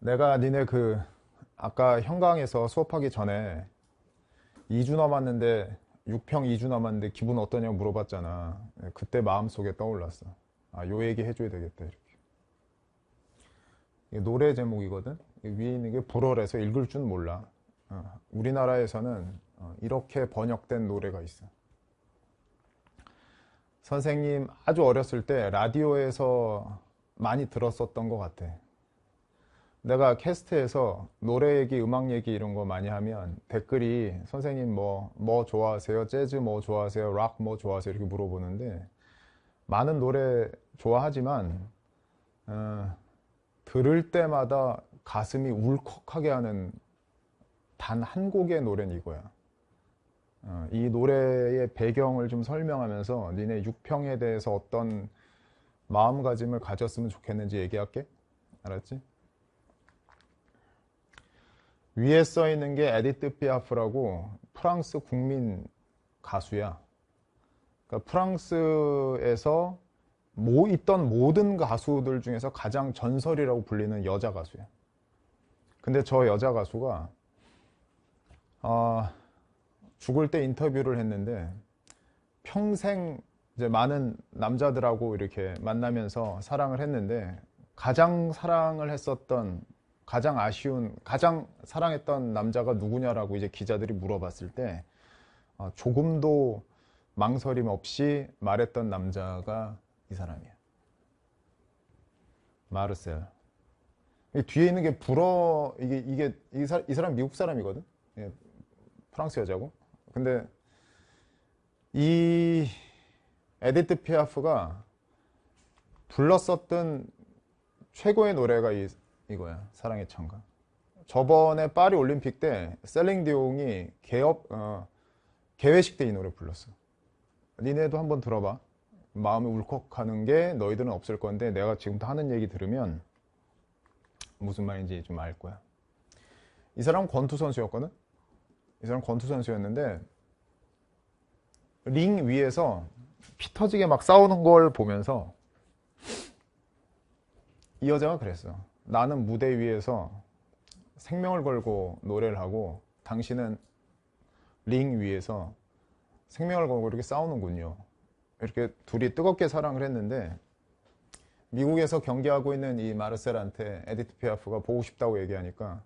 내가 니네 아까 현강에서 수업하기 전에 2주 남았는데 6평 2주 남았는데 기분 어떠냐고 물어봤잖아. 그때 마음속에 떠올랐어. 아, 요 얘기 해줘야 되겠다 이렇게. 이게 노래 제목이거든. 위에 있는 게 불어래서 읽을 줄 몰라. 우리나라에서는 이렇게 번역된 노래가 있어. 선생님 아주 어렸을 때 라디오에서 많이 들었었던 것 같아. 내가 캐스트에서 노래 얘기, 음악 얘기 이런 거 많이 하면 댓글이 선생님 뭐 좋아하세요? 재즈 뭐 좋아하세요? 락 뭐 좋아하세요? 이렇게 물어보는데 많은 노래 좋아하지만 들을 때마다 가슴이 울컥하게 하는 단 한 곡의 노래는 이거야. 이 노래의 배경을 좀 설명하면서 니네 6평에 대해서 어떤 마음가짐을 가졌으면 좋겠는지 얘기할게. 알았지? 위에 써 있는 게 에디트 피아프라고 프랑스 국민 가수야. 그러니까 프랑스에서 있던 모든 가수들 중에서 가장 전설이라고 불리는 여자 가수야. 근데 저 여자 가수가 죽을 때 인터뷰를 했는데 평생 이제 많은 남자들하고 이렇게 만나면서 사랑을 했는데 가장 사랑을 했었던 가장 아쉬운 가장 사랑했던 남자가 누구냐라고 이제 기자들이 물어봤을 때 조금도 망설임 없이 말했던 남자가 이 사람이야. 마르셀. 이 뒤에 있는 게 이 사람 미국 사람이거든. 예, 프랑스 여자고. 근데 이 에디트 피아프가 불렀었던 최고의 노래가 이거야. 사랑의 찬가. 저번에 파리 올림픽 때 셀링 디옹이 개회식 때 이 노래 불렀어. 니네도 한번 들어봐. 마음이 울컥하는 게 너희들은 없을 건데 내가 지금부터 하는 얘기 들으면 무슨 말인지 좀 알 거야. 이 사람은 권투 선수였거든. 이 사람 권투 선수였는데 링 위에서 피 터지게 막 싸우는 걸 보면서 이 여자가 그랬어. 나는 무대 위에서 생명을 걸고 노래를 하고 당신은 링 위에서 생명을 걸고 이렇게 싸우는군요. 이렇게 둘이 뜨겁게 사랑을 했는데 미국에서 경기하고 있는 이 마르셀한테 에디트 피아프가 보고 싶다고 얘기하니까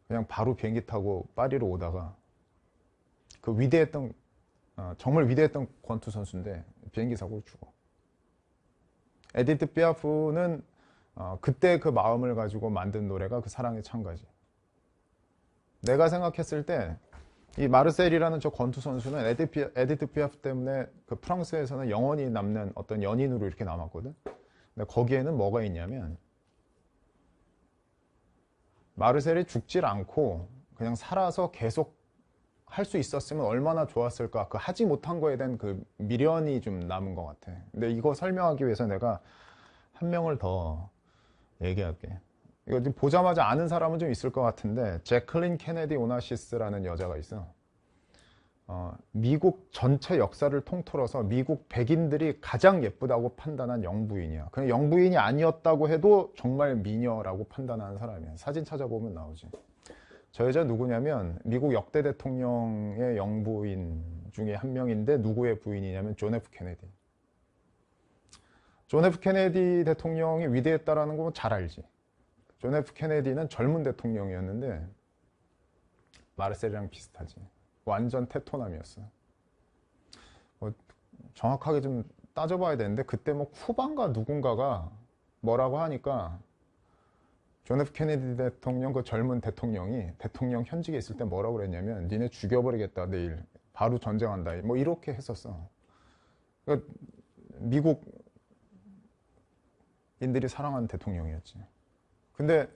그냥 바로 비행기 타고 파리로 오다가 그 정말 위대했던 권투 선수인데 비행기 사고로 죽어. 에디트 피아프는 그때 그 마음을 가지고 만든 노래가 그 사랑의 찬가지. 내가 생각했을 때 이 마르셀이라는 저 권투 선수는 에디트 피아프 때문에 그 프랑스에서는 영원히 남는 어떤 연인으로 이렇게 남았거든. 근데 거기에는 뭐가 있냐면 마르셀이 죽질 않고 그냥 살아서 계속 할 수 있었으면 얼마나 좋았을까. 그 하지 못한 거에 대한 그 미련이 좀 남은 것 같아. 근데 이거 설명하기 위해서 내가 한 명을 더 얘기할게. 이거 지금 보자마자 아는 사람은 좀 있을 것 같은데 제클린 케네디 오나시스라는 여자가 있어. 미국 전체 역사를 통틀어서 미국 백인들이 가장 예쁘다고 판단한 영부인이야. 그냥 영부인이 아니었다고 해도 정말 미녀라고 판단하는 사람이야. 사진 찾아보면 나오지. 저 여자 누구냐면 미국 역대 대통령의 영부인 중에 한 명인데 누구의 부인이냐면 존 F 케네디. 존 F 케네디 대통령이 위대했다라는 거 잘 알지. 존 F 케네디는 젊은 대통령이었는데 마르셀이랑 비슷하지. 완전 테토남이었어. 정확하게 좀 따져봐야 되는데 그때 쿠바인가 누군가가 뭐라고 하니까 존 F 케네디 대통령 그 젊은 대통령이 대통령 현직에 있을 때 뭐라고 그랬냐면 니네 죽여버리겠다 내일 바로 전쟁한다 뭐 이렇게 했었어. 그러니까 미국인들이 사랑하는 대통령이었지. 근데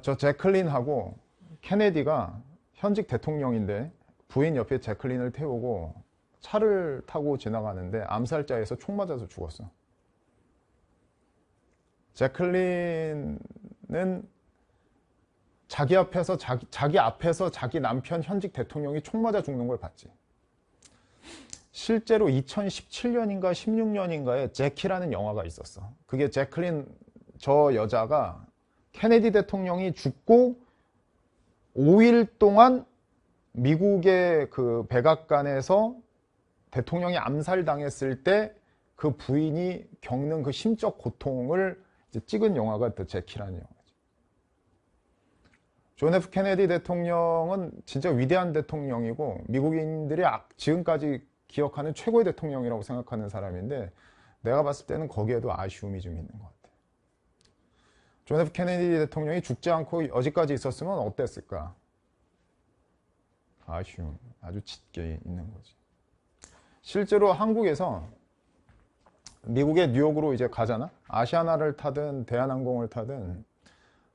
저 제클린하고 케네디가 현직 대통령인데 부인 옆에 제클린을 태우고 차를 타고 지나가는데 암살자에서 총 맞아서 죽었어. 제클린은 자기 앞에서 자기 남편 현직 대통령이 총 맞아 죽는 걸 봤지. 실제로 2017년인가 16년인가에 제키라는 영화가 있었어. 그게 저 여자가 케네디 대통령이 죽고 5일 동안 미국의 그 백악관에서 대통령이 암살당했을 때 그 부인이 겪는 그 심적 고통을 이제 찍은 영화가 더 제키라는 영화죠. 존 F 케네디 대통령은 진짜 위대한 대통령이고 미국인들이 지금까지 기억하는 최고의 대통령이라고 생각하는 사람인데 내가 봤을 때는 거기에도 아쉬움이 좀 있는 것 같아요. 존 F 케네디 대통령이 죽지 않고 여지까지 있었으면 어땠을까? 아쉬움, 아주 짙게 있는 거지. 실제로 한국에서 미국의 뉴욕으로 이제 가잖아? 아시아나를 타든 대한항공을 타든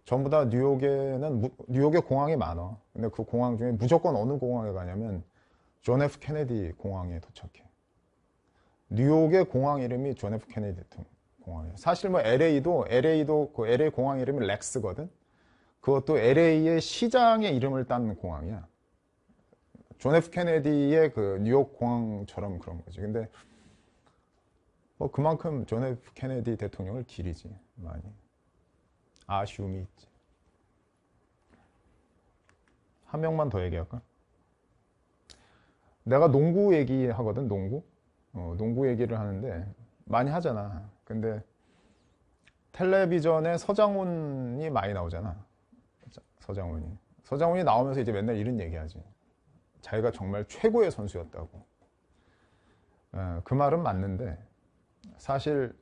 전부 다 뉴욕에 공항이 많아. 근데 그 공항 중에 무조건 어느 공항에 가냐면 존 F 케네디 공항에 도착해. 뉴욕의 공항 이름이 존 F 케네디 공항이에요. 사실 뭐 LA도 그 LA 공항 이름이 렉스거든. 그것도 LA의 시장의 이름을 딴 공항이야. 존 F 케네디의 그 뉴욕 공항처럼 그런 거지. 근데 뭐 그만큼 존 F 케네디 대통령을 기리지 많이. 아쉬움이 있지. 한 명만 더 얘기할까? 내가 농구 얘기하거든, 농구. 농구 얘기를 하는데 많이 하잖아. 근데 텔레비전에 서장훈이 많이 나오잖아. 서장훈이 나오면서 이제 맨날 이런 얘기하지. 자기가 정말 최고의 선수였다고. 그 말은 맞는데 사실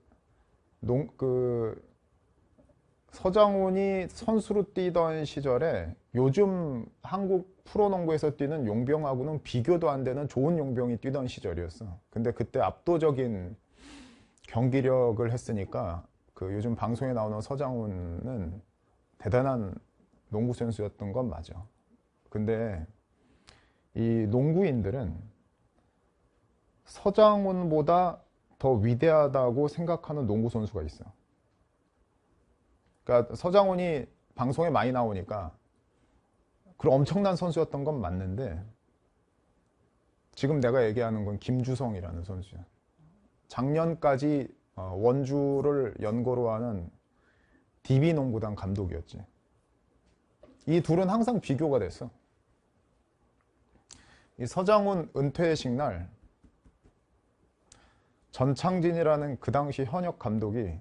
서장훈이 선수로 뛰던 시절에 요즘 한국 프로농구에서 뛰는 용병하고는 비교도 안 되는 좋은 용병이 뛰던 시절이었어. 근데 그때 압도적인 경기력을 했으니까 그 요즘 방송에 나오는 서장훈은 대단한 농구 선수였던 건 맞아. 근데 이 농구인들은 서장훈보다 더 위대하다고 생각하는 농구 선수가 있어. 그러니까 서장훈이 방송에 많이 나오니까 그런 엄청난 선수였던 건 맞는데 지금 내가 얘기하는 건 김주성이라는 선수야. 작년까지 원주를 연고로 하는 DB농구단 감독이었지. 이 둘은 항상 비교가 됐어. 이 서장훈 은퇴식 날 전창진이라는 그 당시 현역 감독이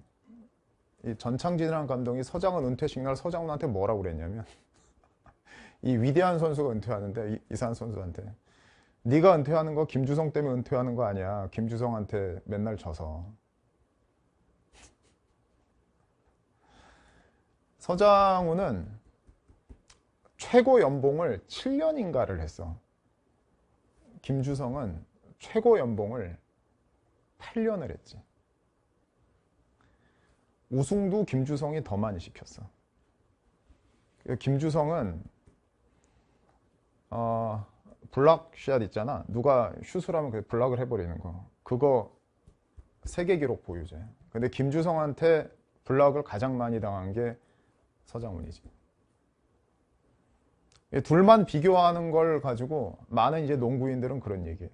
이 전창진이라는 감독이 서장훈 은퇴식 날 서장훈한테 뭐라고 그랬냐면 이 위대한 선수가 은퇴하는데 이산 선수한테 네가 은퇴하는 거 김주성 때문에 은퇴하는 거 아니야. 김주성한테 맨날 져서. 서장훈은 최고 연봉을 7년인가를 했어. 김주성은 최고 연봉을 8년을 했지. 우승도 김주성이 더 많이 시켰어. 김주성은 블락샷 있잖아. 누가 슛을 하면 블락을 해버리는 거. 그거 세계 기록 보유제. 근데 김주성한테 블락을 가장 많이 당한 게 서장훈이지. 둘만 비교하는 걸 가지고 많은 이제 농구인들은 그런 얘기해.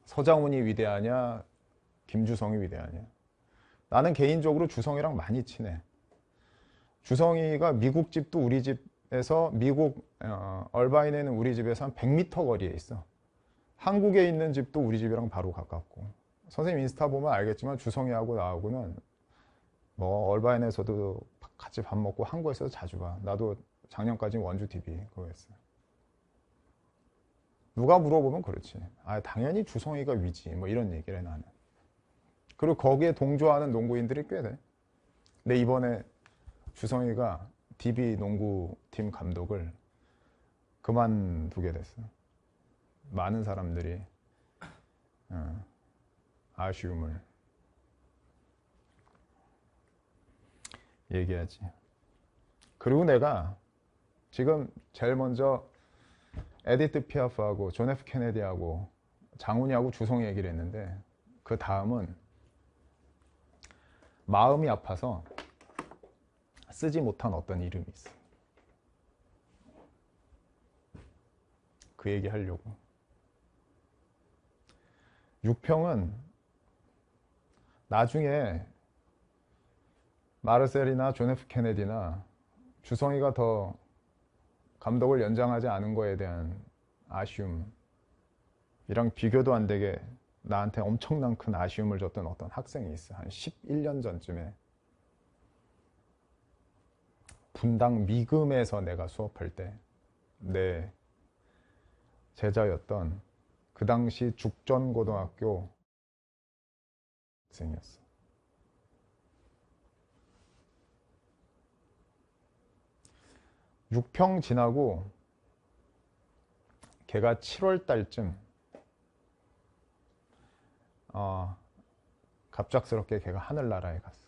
서장훈이 위대하냐, 김주성이 위대하냐. 나는 개인적으로 주성이랑 많이 친해. 주성이가 미국 집도 우리 집에서 미국 얼바인에 있는 우리 집에서 한 100m 거리에 있어. 한국에 있는 집도 우리 집이랑 바로 가깝고. 선생님 인스타 보면 알겠지만 주성이하고 나하고는 뭐 얼바인에서도 같이 밥 먹고 한국에서도 자주 봐. 나도 작년까지 원주 TV 그거 했어. 누가 물어보면 그렇지. 아 당연히 주성이가 위지. 뭐 이런 얘기를 해 나는. 그리고 거기에 동조하는 농구인들이 꽤 돼. 근데 이번에 주성이가 DB 농구팀 감독을 그만두게 됐어. 많은 사람들이 아쉬움을 얘기하지. 그리고 내가 지금 제일 먼저 에디트 피아프하고 존 F 케네디하고 장훈이하고 주성이 얘기를 했는데 그 다음은 마음이 아파서 쓰지 못한 어떤 이름이 있어. 그 얘기 하려고. 육평은 나중에 마르셀이나 존 F 케네디나 주성이가 더 감독을 연장하지 않은 거에 대한 아쉬움이랑 비교도 안 되게 나한테 엄청난 큰 아쉬움을 줬던 어떤 학생이 있어. 한 11년 전쯤에 분당 미금에서 내가 수업할 때 내 제자였던 그 당시 죽전고등학교 학생이었어. 6평 지나고 걔가 7월 달쯤 갑작스럽게 걔가 하늘나라에 갔어.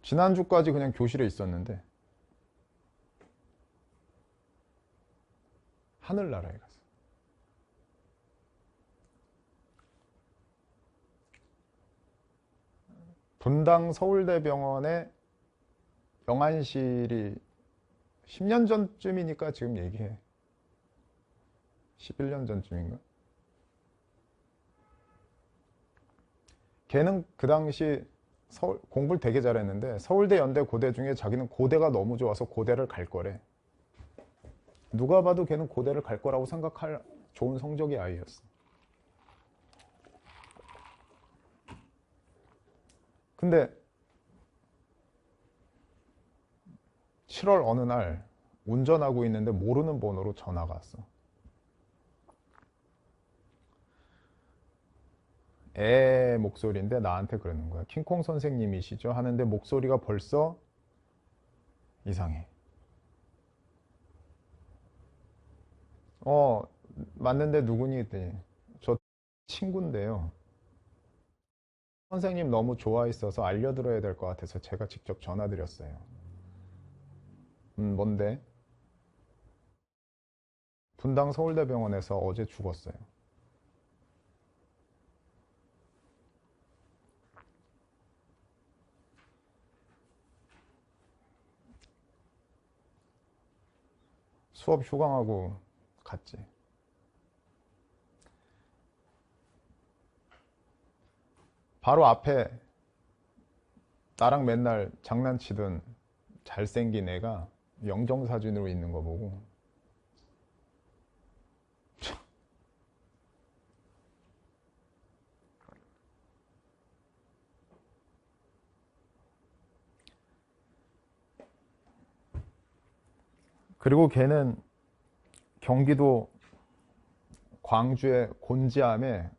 지난주까지 그냥 교실에 있었는데 하늘나라에 갔어. 분당 서울대병원에 영안실이 10년 전쯤이니까 지금 얘기해. 11년 전쯤인가? 걔는 그 당시 공부를 되게 잘했는데 서울대, 연대, 고대 중에 자기는 고대가 너무 좋아서 고대를 갈 거래. 누가 봐도 걔는 고대를 갈 거라고 생각할 좋은 성적의 아이였어. 근데 7월 어느 날 운전하고 있는데 모르는 번호로 전화가 왔어. 애 목소리인데 나한테 그러는 거야. 킹콩 선생님이시죠? 하는데 목소리가 벌써 이상해. 맞는데 누구니? 했더니 저 친구인데요. 선생님 너무 좋아했어서 알려드려야 될 것 같아서 제가 직접 전화드렸어요. 뭔데? 분당 서울대병원에서 어제 죽었어요. 수업 휴강하고 갔지. 바로 앞에 나랑 맨날 장난치던 잘생긴 애가 영정사진으로 있는 거 보고 그리고 걔는 경기도 광주의 곤지암에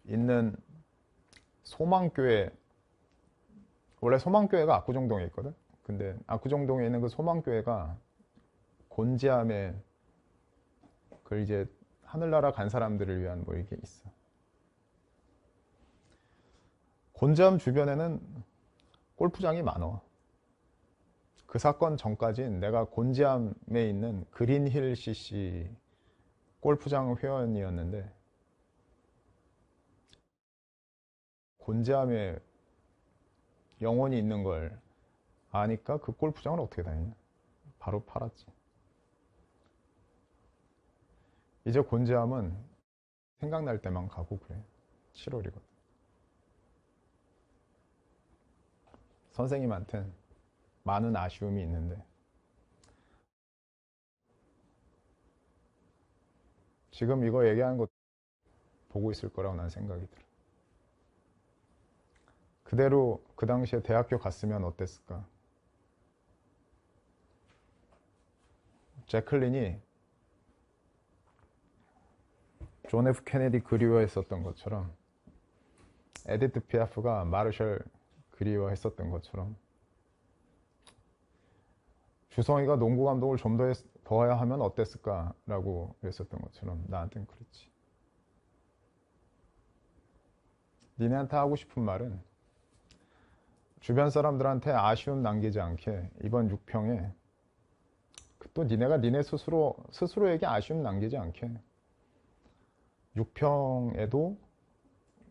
있는 소망교회, 원래 소망교회가 압구정동에 있거든. 근데 압구정동에 있는 그 소망교회가 곤지암에 그 이제 하늘나라 간 사람들을 위한 뭐 이게 있어. 곤지암 주변에는 골프장이 많아. 그 사건 전까진 내가 곤지암에 있는 그린힐 CC 골프장 회원이었는데 곤지암에 영혼이 있는 걸 아니까 그 골프장을 어떻게 다니냐. 바로 팔았지. 이제 곤지암은 생각날 때만 가고 그래. 7월이거든. 선생님한텐 많은 아쉬움이 있는데 지금 이거 얘기하는 거 보고 있을 거라고 난 생각이 들어. 그대로 그 당시에 대학교 갔으면 어땠을까? 제클린이 존 F 케네디 그리워했었던 것처럼 에디트 피아프가 마르셜 그리워했었던 것처럼 주성이가 농구 감독을 좀 더 해야 하면 어땠을까라고 그랬었던 것처럼 나한텐 그렇지. 니네한테 하고 싶은 말은 주변 사람들한테 아쉬움 남기지 않게 이번 6평에 또 니네가 니네 스스로에게 아쉬움 남기지 않게 6평에도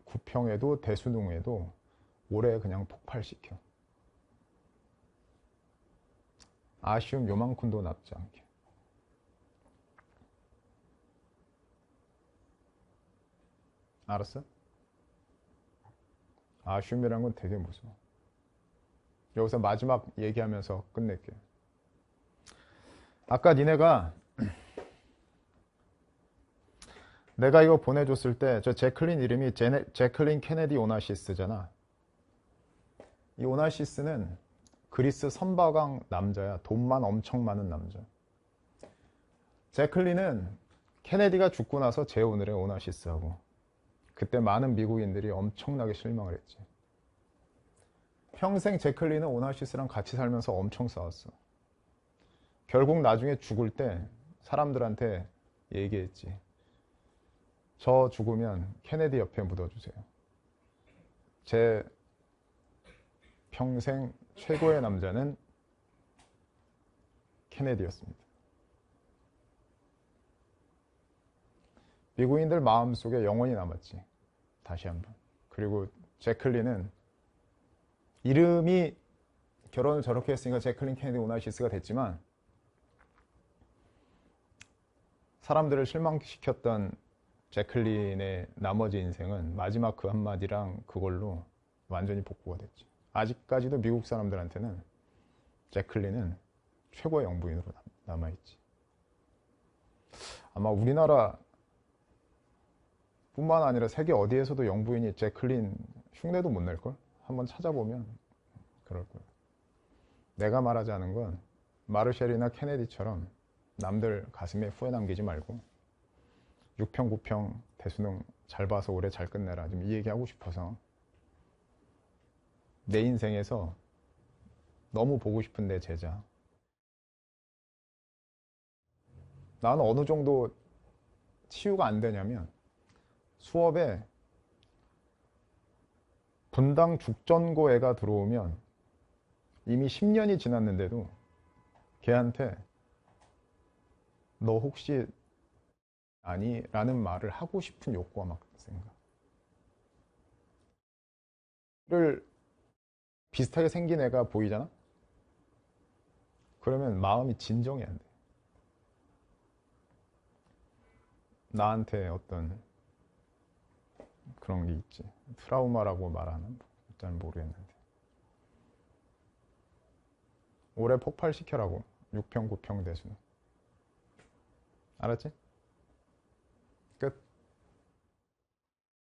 9평에도 대수능에도 올해 그냥 폭발시켜. 아쉬움 요만큼도 남지 않게. 알았어? 아쉬움이란 건 되게 무서워. 여기서 마지막 얘기하면서 끝낼게. 아까 니네가 내가 이거 보내줬을 때 저 제클린 이름이 제클린 케네디 오나시스잖아. 이 오나시스는 그리스 선박왕 남자야. 돈만 엄청 많은 남자. 제클린은 케네디가 죽고 나서 재혼을 해, 오나시스하고. 그때 많은 미국인들이 엄청나게 실망을 했지. 평생 제클린은 오나시스랑 같이 살면서 엄청 싸웠어. 결국 나중에 죽을 때 사람들한테 얘기했지. 저 죽으면 케네디 옆에 묻어주세요. 제 평생 최고의 남자는 케네디였습니다. 미국인들 마음속에 영원히 남았지. 다시 한번. 그리고 제클린은 이름이 결혼을 저렇게 했으니까 제클린 케네디 오나시스가 됐지만 사람들을 실망시켰던 제클린의 나머지 인생은 마지막 그 한마디랑 그걸로 완전히 복구가 됐지. 아직까지도 미국 사람들한테는 제클린은 최고의 영부인으로 남아있지. 아마 우리나라 뿐만 아니라 세계 어디에서도 영부인이 제클린 흉내도 못 낼걸? 한번 찾아보면 그럴 거야. 내가 말하자는 건 마르쉘이나 케네디처럼 남들 가슴에 후회 남기지 말고 6평, 9평 대수능 잘 봐서 올해 잘 끝내라. 지금 이 얘기하고 싶어서 내 인생에서 너무 보고 싶은 내 제자. 나는 어느 정도 치유가 안 되냐면 수업에 분당 죽전고 애가 들어오면 이미 10년이 지났는데도 걔한테 너 혹시 아니? 라는 말을 하고 싶은 욕구가 막 생겨. 를 비슷하게 생긴 애가 보이잖아? 그러면 마음이 진정이 안 돼. 나한테 어떤 그런 게 있지. 트라우마라고 말하는? 잘 모르겠는데. 올해 폭발시켜라고. 6평, 9평 대수는. 알았지?